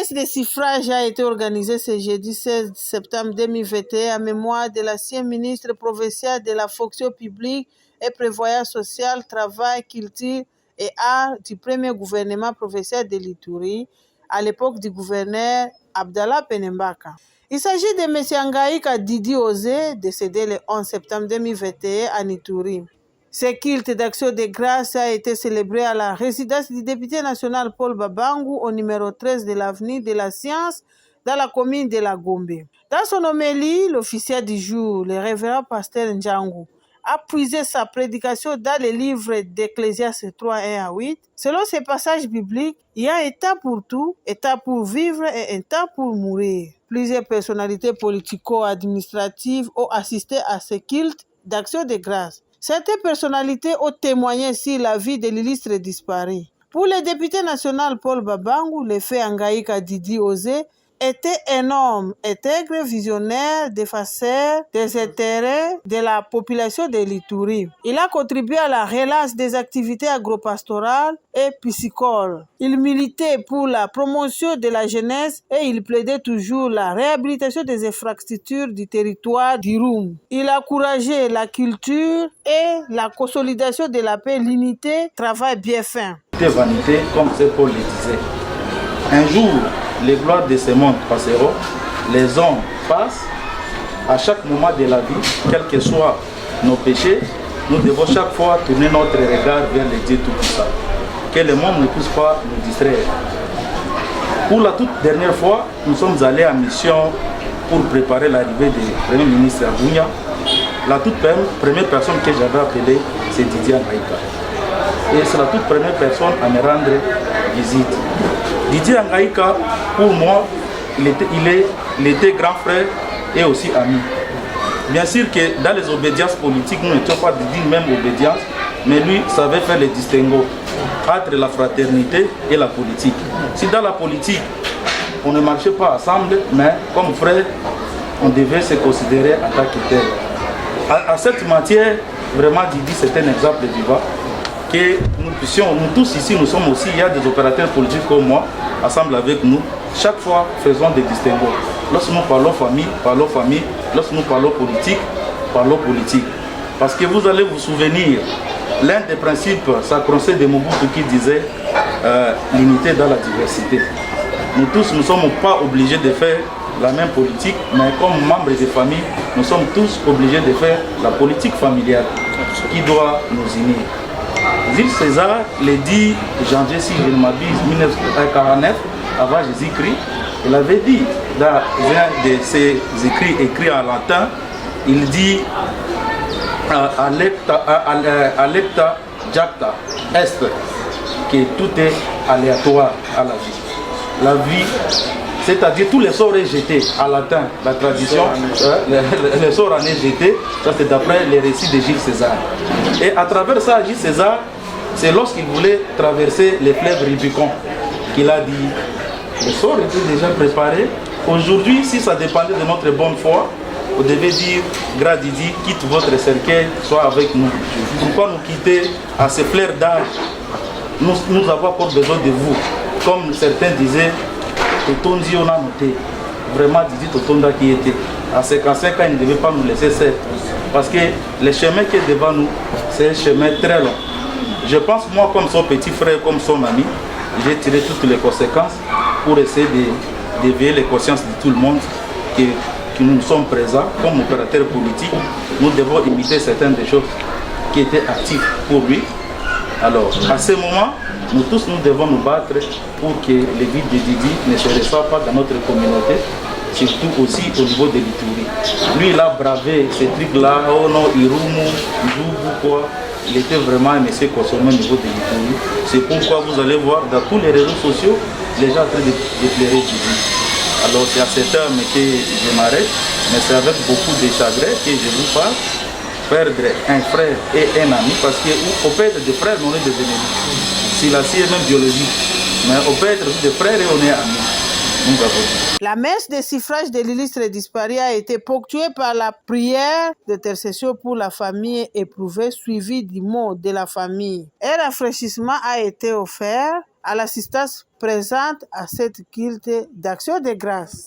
messe de suffrage a été organisée ce jeudi 16 septembre 2021 en mémoire de l'ancien ministre provincial de la fonction publique et prévoyance sociale, travail, culture et art du premier gouvernement provincial de l'Ituri, à l'époque du gouverneur Abdallah Penembaka. Il s'agit de M. Ngaïka Didi Osé, décédé le 11 septembre 2021 à Ituri. Ce culte d'action de grâce a été célébré à la résidence du député national Paul Babangu au numéro 13 de l'avenue de la Science dans la commune de la Gombe. Dans son homélie, l'officier du jour, le révérend pasteur Ndjangu, a puisé sa prédication dans le livre d'Ecclésiaste 3, 1 à 8. Selon ces passages bibliques, il y a un temps pour tout, un temps pour vivre et un temps pour mourir. Plusieurs personnalités politico-administratives ont assisté à ce culte d'action de grâce. Certaines personnalités ont témoigné sur la vie de l'illustre disparu. Pour le député national Paul Babangu, le fait Ngaïka Didi Osé était un homme intègre, visionnaire, défenseur des intérêts de la population de l'Ituri. Il a contribué à la relance des activités agropastorales et piscicoles. Il militait pour la promotion de la jeunesse et il plaidait toujours la réhabilitation des infrastructures du territoire d'Irum. Il a encouragé la culture et la consolidation de la paix, l'unité, travail bien fait. Vanité, comme Paul le disait. Un jour, les gloires de ce monde passeront, les hommes passent. À chaque moment de la vie, quels que soient nos péchés, nous devons chaque fois tourner notre regard vers le Dieu Tout-Puissant. Que le monde ne puisse pas nous distraire. Pour la toute dernière fois, nous sommes allés en mission pour préparer l'arrivée du Premier ministre Abunya. La toute première personne que j'avais appelée, c'est Didier Ngaïka. Et c'est la toute première personne à me rendre visite. Didier Ngaïka, pour moi, il était grand frère et aussi ami. Bien sûr que dans les obédiences politiques, nous n'étions pas d'une même obédience, mais lui savait faire le distinguo entre la fraternité et la politique. Si dans la politique, on ne marchait pas ensemble, mais comme frère, on devait se considérer en tant que tel. À cette matière, vraiment, Didi, c'est un exemple vivant. Que nous puissions, nous tous ici, nous sommes aussi, il y a des opérateurs politiques comme moi, ensemble avec nous, chaque fois faisons des distinguos. Lorsque nous parlons famille, parlons famille, lorsque nous parlons politique, parlons politique. Parce que vous allez vous souvenir, l'un des principes sacrés de Mobutu qui disait l'unité dans la diversité. Nous tous, nous ne sommes pas obligés de faire la même politique, mais comme membres de famille, nous sommes tous obligés de faire la politique familiale qui doit nous unir. Jules César, le 10 janvier, si je ne m'abuse, 1949, avant Jésus-Christ, il avait dit dans un de ses écrits en latin, il dit Alecta jacta est, que tout est aléatoire à la vie. La vie, c'est-à-dire tous les sorts est jeté en latin, la tradition, les sorts en est jeté, ça c'est d'après les récits de Jules César. Et à travers ça, Jules César, c'est lorsqu'il voulait traverser les fleuves Rubicon qu'il a dit, les sorts étaient déjà préparés. Aujourd'hui, si ça dépendait de notre bonne foi, vous devez dire, Grand Didi, quitte votre cercueil, sois avec nous. Pourquoi nous quitter à ces fleurs d'âge? Nous avons encore besoin de vous. Comme certains disaient, Totondi on a noté. Vraiment Didi Totonda qui était. À 55 ans, il ne devait pas nous laisser seul. Parce que le chemin qui est devant nous, c'est un chemin très long. Je pense, moi, comme son petit frère, comme son ami, j'ai tiré toutes les conséquences pour essayer d'éveiller les consciences de tout le monde que nous sommes présents comme opérateurs politiques. Nous devons imiter certaines des choses qui étaient actives pour lui. Alors, à ce moment, nous tous, nous devons nous battre pour que les vies de Didi ne se reçoivent pas dans notre communauté, surtout aussi au niveau de l'Ituri. Lui, il a bravé ces trucs-là, oh non, Irumu, Njoubou, quoi. Il était vraiment un monsieur consommé au niveau de l'Ituri. C'est pourquoi vous allez voir dans tous les réseaux sociaux, les gens en train de pleurer Didi. Alors, c'est à cet homme que je m'arrête, mais c'est avec beaucoup de chagrin que je vous parle. Perdre un frère et un ami, parce qu'on peut être des frères, mais on est des ennemis. Si la scie est même biologique, mais on peut être des frères et on est amis. La messe de suffrage de l'illustre disparu a été ponctuée par la prière d'intercession pour la famille éprouvée, suivie du mot de la famille. Un rafraîchissement a été offert à l'assistance présente à cette culte d'action de grâce.